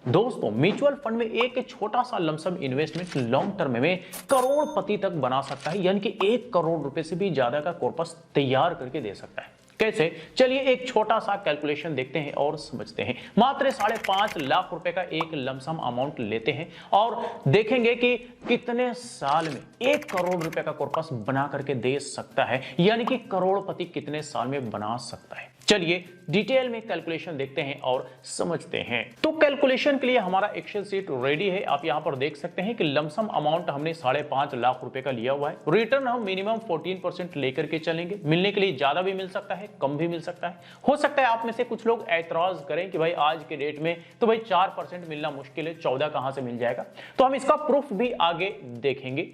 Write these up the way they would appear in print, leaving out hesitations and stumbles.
दोस्तों, mutual fund में एक छोटा सा लमसम इन्वेस्टमेंट लॉन्ग टर्म में करोड़पति तक बना सकता है, यानी कि 1 करोड़ रुपए से भी ज्यादा का कॉर्पस तैयार करके दे सकता है। कैसे? चलिए एक छोटा सा कैलकुलेशन देखते हैं और समझते हैं। मात्र 5.5 लाख रुपए का एक लमसम अमाउंट लेते हैं और देखेंगे कि कितने साल में 1 करोड़ रुपए का कॉर्पस बना करके दे सकता है, यानी कि करोड़पति कितने साल में बना सकता है। चलिए डिटेल में कैलकुलेशन देखते हैं और समझते हैं। तो कैलकुलेशन के लिए हमारा एक्सेल शीट रेडी है। आप यहां पर देख सकते हैं कि लमसम अमाउंट हमने 5.5 लाख रुपए का लिया हुआ है। रिटर्न हम मिनिमम 14% लेकर के चलेंगे। मिलने के लिए ज्यादा भी मिल सकता है, कम भी मिल सकता है। हो सकता है आप में से कुछ लोग ऐतराज करें कि भाई आज के डेट में तो भाई 4% मिलना मुश्किल है, 14 कहां से मिल जाएगा। तो हम इसका प्रूफ भी आगे देखेंगे।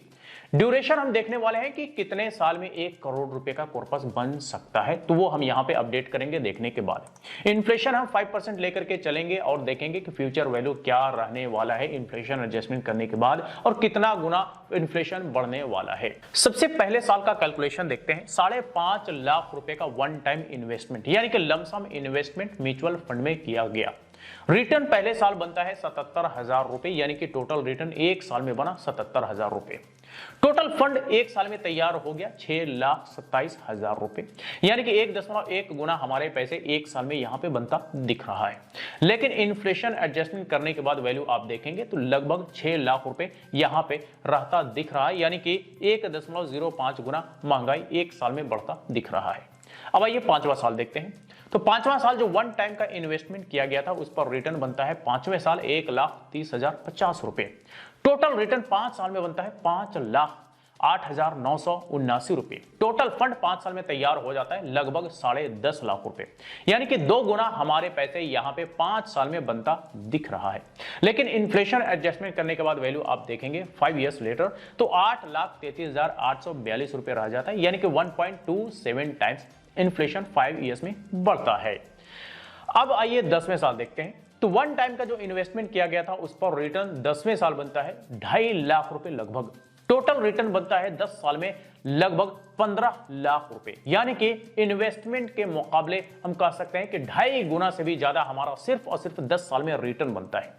ड्यूरेशन हम देखने वाले हैं कि कितने साल में 1 करोड़ रुपए का कॉर्पस बन सकता है, तो वो हम यहां पे अपडेट करेंगे देखने के बाद। इन्फ्लेशन हम 5% लेकर के चलेंगे और देखेंगे कि फ्यूचर वैल्यू क्या रहने वाला है इन्फ्लेशन एडजस्टमेंट करने के बाद और कितना गुना इन्फ्लेशन बढ़ने वाला है। सबसे पहले साल का कैलकुलेशन देखते हैं। 5.5 लाख रुपए का वन टाइम इन्वेस्टमेंट यानी कि लमसम इन्वेस्टमेंट म्यूचुअल फंड में किया गया। रिटर्न पहले साल बनता है 77,000 रुपए, यानी कि टोटल रिटर्न एक साल में बना 77,000 रुपए। टोटल फंड एक साल में तैयार हो गया 6,27,000 रुपए, यानी कि 1.1 गुना हमारे पैसे एक साल में यहां पे बनता दिख रहा है। लेकिन इन्फ्लेशन एडजस्टमेंट करने के बाद वैल्यू आप देखेंगे तो लगभग 6 लाख रुपए यहां पे रहता दिख रहा है, यानी कि 1.05 गुना महंगाई एक साल में बढ़ता दिख रहा है। अब आइए पांचवा साल देखते हैं। तो पांचवा साल जो वन टाइम का इन्वेस्टमेंट किया गया था उस पर रिटर्न बनता है पांचवें साल 1,30,050 रुपए। टोटल रिटर्न 5 साल में बनता है 5,08,979 रुपए। टोटल फंड 5 साल में तैयार हो जाता है लगभग 10.5 लाख रुपए, यानी कि 2 गुना हमारे पैसे यहां पे 5 साल में बनता दिख रहा है। लेकिन इन्फ्लेशन एडजस्टमेंट करने के बाद वैल्यू आप देखेंगे 5 इयर्स लेटर तो 8,33,842 रुपए रह जाता है, यानी कि 1.27 टाइम्स इन्फ्लेशन 5 इयर्स में बढ़ता है। अब आइए 10वें साल देखते हैं। तो वन टाइम का जो इन्वेस्टमेंट किया गया था उस पर रिटर्न 10वें साल बनता है 2.5 लाख रुपए लगभग। टोटल रिटर्न बनता है 10 साल में लगभग 15 लाख रुपए, यानी कि इन्वेस्टमेंट के मुकाबले हम कह सकते हैं कि 2.5 गुना से भी ज्यादा हमारा सिर्फ और सिर्फ 10 साल में रिटर्न बनता है।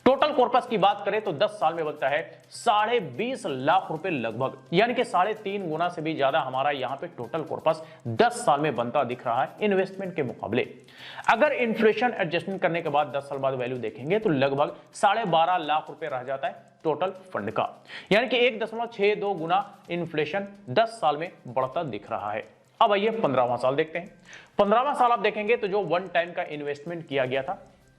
टोटल कॉर्पस की बात करें तो 10 साल में बनता है 20.5 लाख रुपए लगभग, यानी कि 3.5 गुना से भी ज्यादा हमारा यहां पे टोटल कॉर्पस 10 साल में बनता दिख रहा है इन्वेस्टमेंट के मुकाबले। अगर इन्फ्लेशन एडजस्टमेंट करने के बाद 10 साल बाद वैल्यू देखेंगे तो लगभग 12.5 लाख रुपए रह जाता है टोटल फंड का, यानी कि 1.62 गुना इन्फ्लेशन 10 साल में बढ़ता दिख रहा है। अब आइए 15वां साल देखते हैं। 15वां साल आप देखेंगे तो जो वन टाइम का इन्वेस्टमेंट किया गया था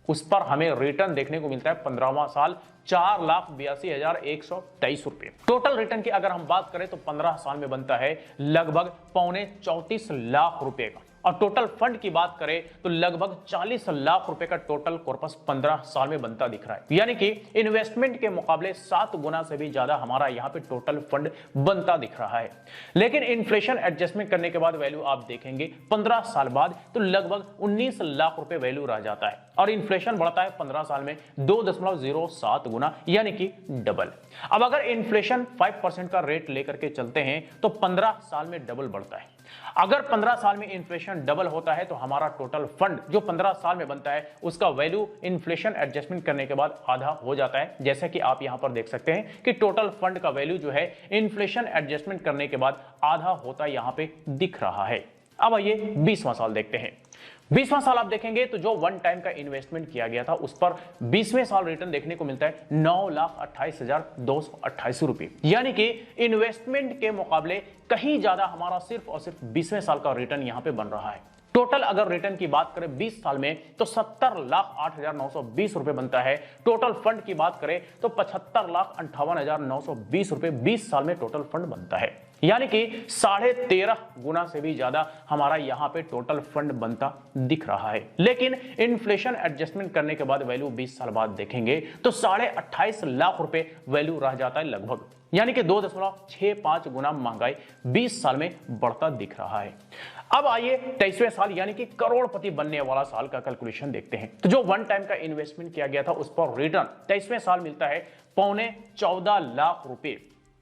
उस पर हमें रिटर्न देखने को मिलता है 15वां साल 4,82,123 रुपए। टोटल रिटर्न की अगर हम बात करें तो 15 साल में बनता है लगभग 34 लाख रुपए का, और टोटल फंड की बात करें तो लगभग 40 लाख रुपए का टोटल कॉर्पस 15 साल में बनता दिख रहा है, यानी कि इन्वेस्टमेंट के मुकाबले 7 गुना से भी ज्यादा हमारा यहां पे टोटल फंड बनता दिख रहा है। लेकिन इन्फ्लेशन एडजस्टमेंट करने के बाद वैल्यू आप देखेंगे 15 साल बाद तो लगभग 19 लाख रुपए वैल्यू रह जाता है, और इन्फ्लेशन बढ़ता है 15 साल में 2.07 गुना, यानी कि डबल। अब अगर इन्फ्लेशन 5% का रेट लेकर के चलते हैं तो 15 साल में डबल बढ़ता है। अगर 15 साल में इन्फ्लेशन डबल होता है तो हमारा टोटल फंड जो 15 साल में बनता है उसका वैल्यू इन्फ्लेशन एडजस्टमेंट करने के बाद आधा हो जाता है, जैसे कि आप यहां पर देख सकते हैं कि टोटल फंड का वैल्यू जो है इन्फ्लेशन एडजस्टमेंट करने के बाद आधा होता यहां पे दिख रहा है। अब आइए 20वां साल देखते हैं। 20वां साल आप देखेंगे तो जो वन टाइम का इन्वेस्टमेंट किया गया था उस पर 20वें साल रिटर्न देखने को मिलता है 9,28,288 रुपए, यानी कि इन्वेस्टमेंट के मुकाबले कहीं ज्यादा हमारा सिर्फ और सिर्फ 20वें साल का रिटर्न यहां पे बन रहा है। टोटल अगर रिटर्न की बात करें 20 साल में तो 70,08,920 रुपए बनता है। टोटल फंड की बात करें तो 75,58,920 रुपए 20 साल में टोटल फंड बनता है, यानी कि 13.5 गुना से भी ज्यादा हमारा यहां पे टोटल फंड बनता दिख रहा है। लेकिन इन्फ्लेशन एडजस्टमेंट करने के बाद वैल्यू 20 साल बाद देखेंगे तो 28.5 लाख रुपए वैल्यू रह जाता है लगभग, यानी कि 2.65 गुना महंगाई 20 साल में बढ़ता दिख रहा है। अब आइए 23वें साल यानी कि करोड़पति बनने वाला साल का कैलकुलेशन देखते हैं। तो जो वन टाइम का इन्वेस्टमेंट किया गया था उस पर रिटर्न 23वें साल मिलता है 14.25 लाख रुपए।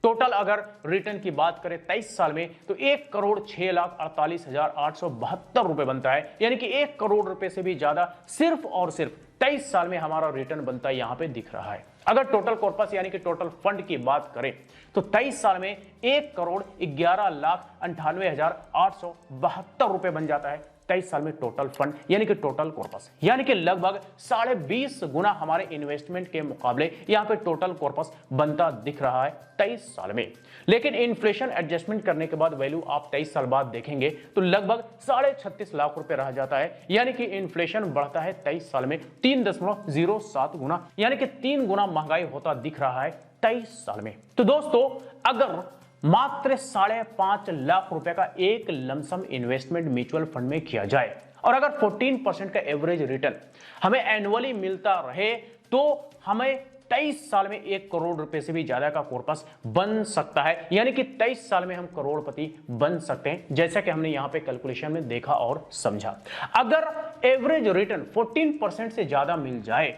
टोटल अगर रिटर्न की बात करें 23 साल में तो 1,06,48,872 रुपए बनता है, यानी कि 1 करोड़ रुपए से भी ज्यादा सिर्फ और सिर्फ 23 साल में हमारा रिटर्न बनता है, यहां पे दिख रहा है। अगर टोटल कॉर्पस यानी कि टोटल फंड की बात करें तो 23 साल में 1,11,98,872 रुपए बन जाता है 23 साल में टोटल फंड यानी कि टोटल कॉर्पस, यानी कि लगभग 20.5 गुना हमारे इन्वेस्टमेंट के मुकाबले यहां पे टोटल कॉर्पस बनता दिख रहा है 23 साल में। लेकिन इन्फ्लेशन एडजस्टमेंट करने के बाद वैल्यू आप 23 साल बाद देखेंगे तो लगभग 36.5 लाख रुपए रह जाता है, यानी कि इन्फ्लेशन बढ़ता है 23 साल में 3.07 गुना, यानी कि 3 गुना महंगाई होता दिख रहा है 23 साल में। तो दोस्तों अगर मात्र 5.5 लाख रुपए का एक लमसम इन्वेस्टमेंट म्यूचुअल फंड में किया जाए और अगर 14% का एवरेज रिटर्न हमें एनुअली मिलता रहे तो हमें 23 साल में 1 करोड़ रुपए से भी ज्यादा का कॉर्पस बन सकता है, यानी कि 23 साल में हम करोड़पति बन सकते हैं, जैसा कि हमने यहां पे कैलकुलेशन में देखा और समझा। अगर एवरेज रिटर्न 14% से ज्यादा मिल जाए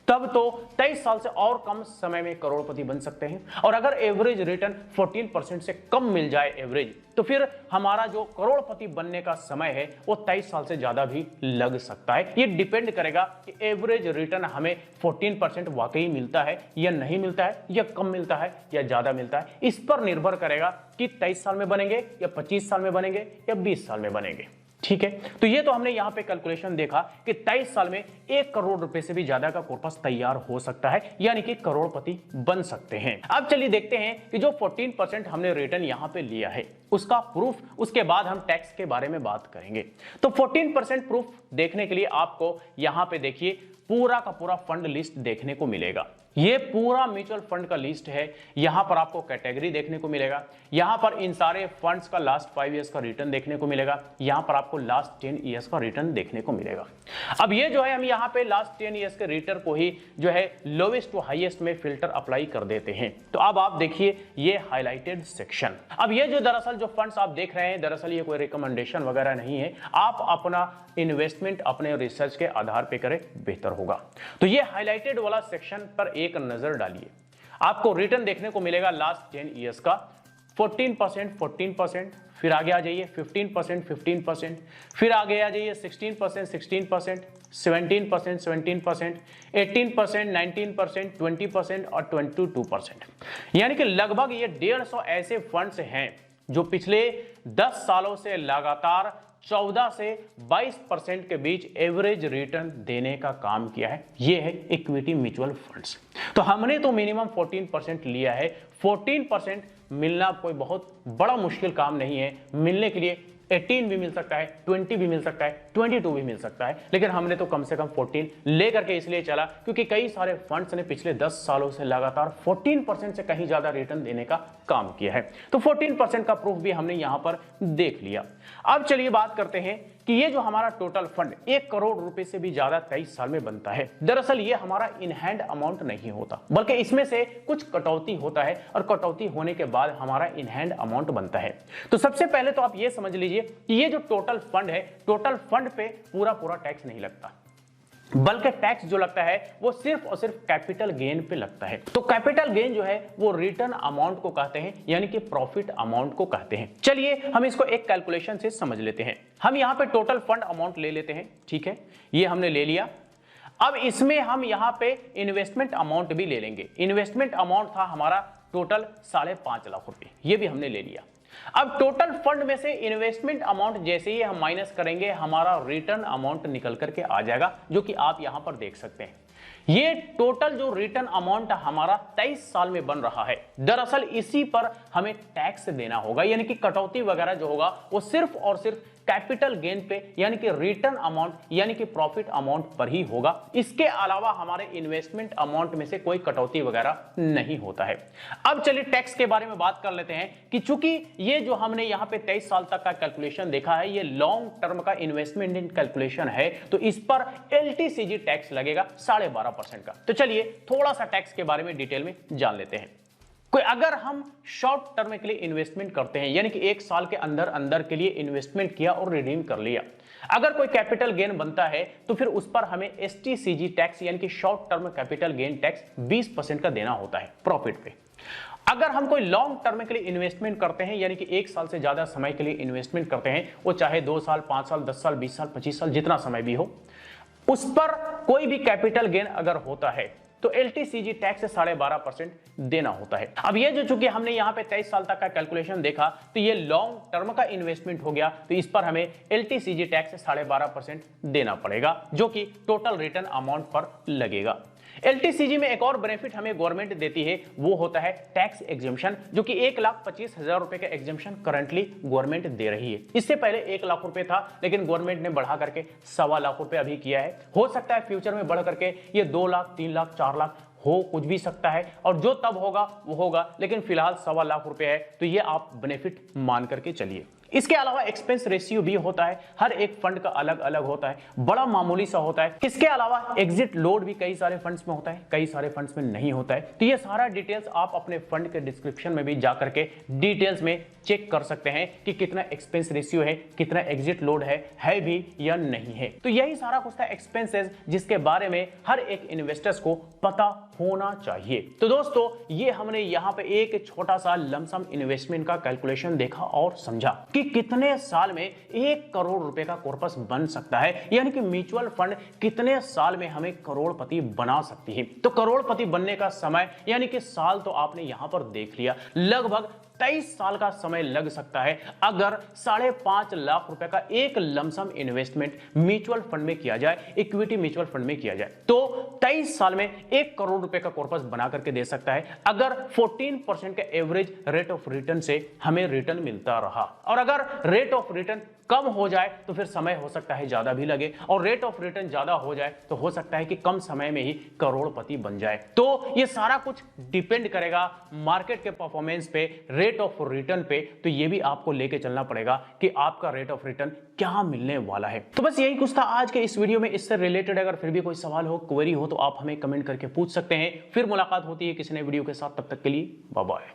तब तो 23 साल से और कम समय में करोड़पति बन सकते हैं, और अगर एवरेज रिटर्न 14% से कम मिल जाए एवरेज, तो फिर हमारा जो करोड़पति बनने का समय है वो 23 साल से ज्यादा भी लग सकता है। ये डिपेंड करेगा कि एवरेज रिटर्न हमें 14% वाकई मिलता है या नहीं मिलता है, या कम मिलता है या ज्यादा मिलता है। इस पर निर्भर करेगा कि 23 साल में बनेंगे या 25 साल में बनेंगे या 20 साल में बनेंगे। ठीक है, तो ये तो हमने यहां पे कैलकुलेशन देखा कि 23 साल में 1 करोड़ रुपए से भी ज्यादा का कॉर्पस तैयार हो सकता है, यानी कि करोड़पति बन सकते हैं। अब चलिए देखते हैं कि जो 14% हमने रिटर्न यहां पे लिया है उसका प्रूफ, उसके बाद हम टैक्स के बारे में बात करेंगे। तो 14% प्रूफ देखने के लिए आपको यहां पे देखिए पूरा का पूरा फंड लिस्ट देखने को मिलेगा। ये पूरा म्यूचुअल फंड का लिस्ट है। यहां पर आपको कैटेगरी देखने को मिलेगा, यहां पर इन सारे फंड्स का लास्ट 5 इयर्स का रिटर्न देखने को मिलेगा, यहां पर आपको लास्ट 10 इयर्स का रिटर्न देखने को मिलेगा। अब ये जो है हम यहां पे लास्ट 10 इयर्स के रिटर्न को ही जो है लोवेस्ट टू हाईएस्ट में फिल्टर अप्लाई कर देते हैं। तो अब आप देखिए ये हाईलाइटेड सेक्शन। अब ये जो दरअसल जो फंड्स आप देख रहे हैं, दरअसल ये कोई रिकमेंडेशन वगैरह नहीं है, आप अपना इन्वेस्टमेंट अपने रिसर्च के आधार पर करें, बेहतर होगा। तो ये हाईलाइटेड वाला सेक्शन पर एक नजर डालिए, आपको रिटर्न देखने को मिलेगा लास्ट 10 इयर्स का 14%, फिर आगे आ जाइए 15%, फिर आगे आ जाइए 16%, 17%, 18%, 19%, 20% और 22%। यानी कि लगभग ये 150 ऐसे फंड्स हैं जो पिछले 10 सालों से लगातार 14 से 22% के बीच एवरेज रिटर्न देने का काम किया है। यह है इक्विटी म्यूचुअल फंड्स। तो हमने तो मिनिमम 14% लिया है। 14% मिलना कोई बहुत बड़ा मुश्किल काम नहीं है। मिलने के लिए 18 भी मिल सकता है, 20 भी मिल सकता है, 22 भी मिल सकता है, लेकिन हमने तो कम से कम 14 लेकर के इसलिए चला क्योंकि कई सारे फंड्स ने पिछले 10 सालों से लगातार 14% से कहीं ज्यादा रिटर्न देने का काम किया है। तो 14% का प्रूफ भी हमने यहां पर देख लिया। अब चलिए बात करते हैं कि ये जो हमारा टोटल फंड 1 करोड़ रुपए से भी ज्यादा 23 साल में बनता है, दरअसल ये हमारा इन हैंड अमाउंट नहीं होता, बल्कि इसमें से कुछ कटौती होता है और कटौती होने के बाद हमारा इन हैंड अमाउंट बनता है। तो सबसे पहले तो आप ये समझ लीजिए कि ये जो टोटल फंड है, टोटल फंड पे पूरा टैक्स नहीं लगता, बल्कि टैक्स जो लगता है वो सिर्फ और सिर्फ कैपिटल गेन पे लगता है। तो कैपिटल गेन जो है वो रिटर्न अमाउंट को कहते हैं, यानी कि प्रॉफिट अमाउंट को कहते हैं। चलिए हम इसको एक कैलकुलेशन से समझ लेते हैं। हम यहां पे टोटल फंड अमाउंट ले लेते हैं, ठीक है, ये हमने ले लिया। अब इसमें हम यहां पे इन्वेस्टमेंट अमाउंट भी ले लेंगे। इन्वेस्टमेंट अमाउंट था हमारा टोटल 5.5 लाख रुपए, ये भी हमने ले लिया। अब टोटल फंड में से इन्वेस्टमेंट अमाउंट जैसे ही हम माइनस करेंगे, हमारा रिटर्न अमाउंट निकल करके आ जाएगा, जो कि आप यहां पर देख सकते हैं। ये टोटल जो रिटर्न अमाउंट हमारा 23 साल में बन रहा है, दरअसल इसी पर हमें टैक्स देना होगा, यानी कि कटौती वगैरह जो होगा वो सिर्फ और सिर्फ कैपिटल गेन पे, यानी कि रिटर्न अमाउंट यानी कि प्रॉफिट अमाउंट पर ही होगा। इसके अलावा हमारे इन्वेस्टमेंट अमाउंट में से कोई कटौती वगैरह नहीं होता है। अब चलिए टैक्स के बारे में बात कर लेते हैं कि चूंकि ये जो हमने यहां पे 23 साल तक का कैलकुलेशन देखा है, ये लॉन्ग टर्म का इन्वेस्टमेंट इन कैलकुलेशन है, तो इस पर LTCG टैक्स लगेगा 12.5% का। तो चलिए थोड़ा सा टैक्स के बारे में डिटेल में जान लेते हैं। कोई अगर हम शॉर्ट टर्म के लिए इन्वेस्टमेंट करते हैं, यानी कि 1 साल के अंदर अंदर के लिए इन्वेस्टमेंट किया और रिडीम कर लिया, अगर कोई कैपिटल गेन बनता है तो फिर उस पर हमें STCG टैक्स यानी कि short term capital gain tax 20% का देना होता है प्रॉफिट पे। अगर हम कोई लॉन्ग टर्म के लिए इन्वेस्टमेंट करते हैं, यानी कि 1 साल से ज्यादा समय के लिए इन्वेस्टमेंट करते हैं, वो चाहे 2 साल, 5 साल, 10 साल, 20 साल, 25 साल, जितना समय भी हो, उस पर कोई भी कैपिटल गेन अगर होता है तो LTCG टैक्स से 12.5% देना होता है। अब ये जो चूंकि हमने यहाँ पे 23 साल तक का कैलकुलेशन देखा, तो ये लॉन्ग टर्म का इन्वेस्टमेंट हो गया, तो इस पर हमें LTCG टैक्स से 12.5% देना पड़ेगा, जो कि टोटल रिटर्न अमाउंट पर लगेगा। LTCG में एक और बेनिफिट हमें गवर्नमेंट देती है, वो होता है टैक्स एग्जेम्पशन, जो कि 1,25,000 रुपए का एग्जेम्पशन करंटली गवर्नमेंट दे रही है। इससे पहले 1 लाख रुपए था, लेकिन गवर्नमेंट ने बढ़ा करके 1.25 लाख रुपए अभी किया है। हो सकता है फ्यूचर में बढ़ करके ये 2 लाख, 3 लाख, 4 लाख हो, कुछ भी सकता है, और जो तब होगा वो होगा, लेकिन फिलहाल 1.25 लाख रुपए है, तो ये आप बेनिफिट मान करके चलिए। इसके अलावा एक्सपेंस रेशियो भी होता है, हर एक फंड का अलग अलग होता है, बड़ा मामूली सा होता है। इसके अलावा एग्जिट लोड भी कई सारे फंड्स में होता है, कई सारे फंड्स में नहीं होता है। तो ये सारा डिटेल्स आप अपने फंड के डिस्क्रिप्शन में भी जाकर के डिटेल्स में चेक कर सकते हैं कि कितना एक्सपेंस रेशियो है, कितना एग्जिट लोड है भी या नहीं है। तो यही सारा कुछ था एक्सपेंसेस, जिसके बारे में हर एक इन्वेस्टर्स को पता होना चाहिए। तो दोस्तों, ये हमने यहाँ पे एक छोटा सा लमसम इन्वेस्टमेंट का कैलकुलेशन देखा और समझा कि कितने साल में 1 करोड़ रुपए का कॉर्पस बन सकता है, यानी कि म्यूचुअल फंड कितने साल में हमें करोड़पति बना सकती है। तो करोड़पति बनने का समय यानी कि साल तो आपने यहां पर देख लिया, लगभग 23 साल का समय लग सकता है अगर 5.5 लाख रुपए का एक लमसम इन्वेस्टमेंट म्यूचुअल फंड में किया जाए, इक्विटी म्यूचुअल फंड में किया जाए, तो 23 साल में 1 करोड़ रुपए का कॉर्पस बना करके दे सकता है, अगर 14% के एवरेज रेट ऑफ रिटर्न से हमें रिटर्न मिलता रहा। और अगर रेट ऑफ रिटर्न कम हो जाए तो फिर समय हो सकता है ज्यादा भी लगे, और रेट ऑफ रिटर्न ज्यादा हो जाए तो हो सकता है कि कम समय में ही करोड़पति बन जाए। तो ये सारा कुछ डिपेंड करेगा मार्केट के परफॉर्मेंस पे, रेट ऑफ रिटर्न पे। तो ये भी आपको लेके चलना पड़ेगा कि आपका रेट ऑफ रिटर्न क्या मिलने वाला है। तो बस यही कुछ था आज के इस वीडियो में। इससे रिलेटेड अगर फिर भी कोई सवाल हो, क्वेरी हो, तो आप हमें कमेंट करके पूछ सकते हैं। फिर मुलाकात होती है किसी नए वीडियो के साथ, तब तक के लिए बाय बाय।